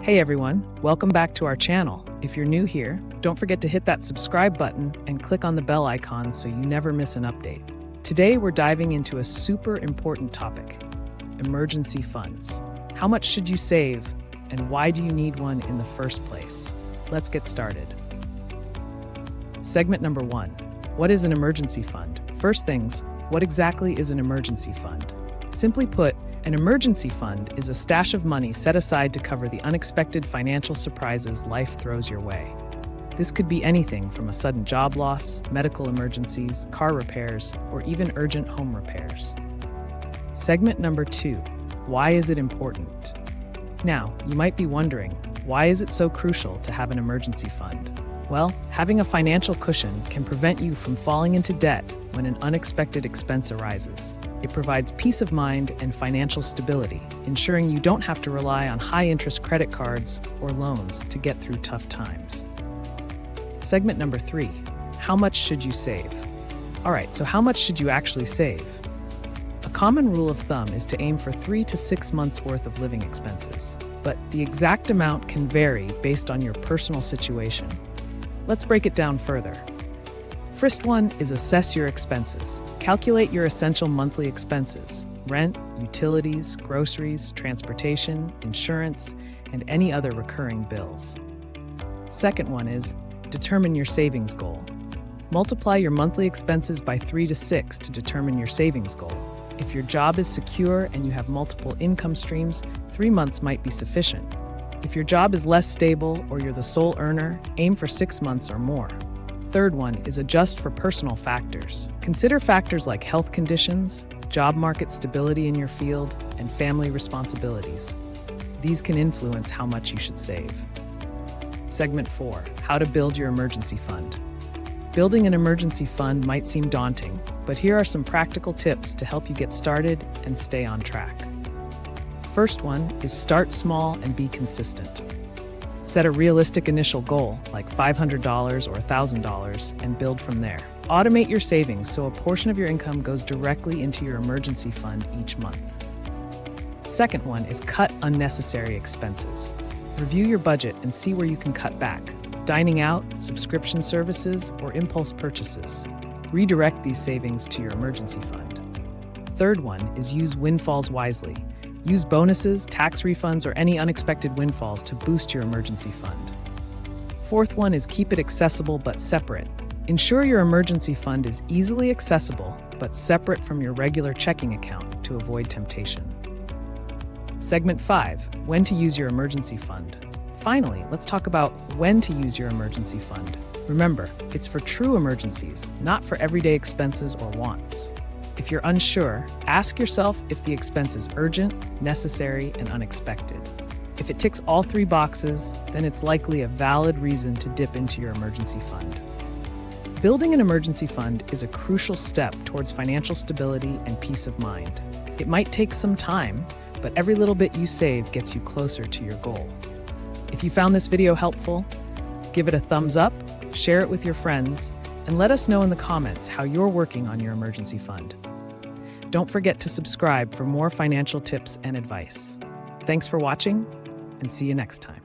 Hey everyone, welcome back to our channel. If you're new here, don't forget to hit that subscribe button and click on the bell icon so you never miss an update. Today we're diving into a super important topic: emergency funds. How much should you save, and why do you need one in the first place? Let's get started. Segment number 1. What is an emergency fund? First things, what exactly is an emergency fund? Simply put, an emergency fund is a stash of money set aside to cover the unexpected financial surprises life throws your way. This could be anything from a sudden job loss, medical emergencies, car repairs, or even urgent home repairs. Segment number 2. Why is it important? Now, you might be wondering, why is it so crucial to have an emergency fund? Well, having a financial cushion can prevent you from falling into debt when an unexpected expense arises. It provides peace of mind and financial stability, ensuring you don't have to rely on high-interest credit cards or loans to get through tough times. Segment number 3. How much should you save? All right, so how much should you actually save? A common rule of thumb is to aim for 3 to 6 months' worth of living expenses, but the exact amount can vary based on your personal situation. Let's break it down further. First one is assess your expenses. Calculate your essential monthly expenses: rent, utilities, groceries, transportation, insurance, and any other recurring bills. Second one is determine your savings goal. Multiply your monthly expenses by 3 to 6 to determine your savings goal. If your job is secure and you have multiple income streams, 3 months might be sufficient. If your job is less stable or you're the sole earner, aim for 6 months or more. Third one is adjust for personal factors. Consider factors like health conditions, job market stability in your field, and family responsibilities. These can influence how much you should save. Segment 4. How to build your emergency fund. Building an emergency fund might seem daunting, but here are some practical tips to help you get started and stay on track. First one is start small and be consistent. Set a realistic initial goal, like $500 or $1,000, and build from there. Automate your savings so a portion of your income goes directly into your emergency fund each month. Second one is cut unnecessary expenses. Review your budget and see where you can cut back: dining out, subscription services, or impulse purchases. Redirect these savings to your emergency fund. Third one is use windfalls wisely. Use bonuses, tax refunds, or any unexpected windfalls to boost your emergency fund. Fourth one is keep it accessible but separate. Ensure your emergency fund is easily accessible but separate from your regular checking account to avoid temptation. Segment 5. When to use your emergency fund. Finally, let's talk about when to use your emergency fund. Remember, it's for true emergencies, not for everyday expenses or wants. If you're unsure, ask yourself if the expense is urgent, necessary, and unexpected. If it ticks all 3 boxes, then it's likely a valid reason to dip into your emergency fund. Building an emergency fund is a crucial step towards financial stability and peace of mind. It might take some time, but every little bit you save gets you closer to your goal. If you found this video helpful, give it a thumbs up, share it with your friends, and let us know in the comments how you're working on your emergency fund. Don't forget to subscribe for more financial tips and advice. Thanks for watching, and see you next time.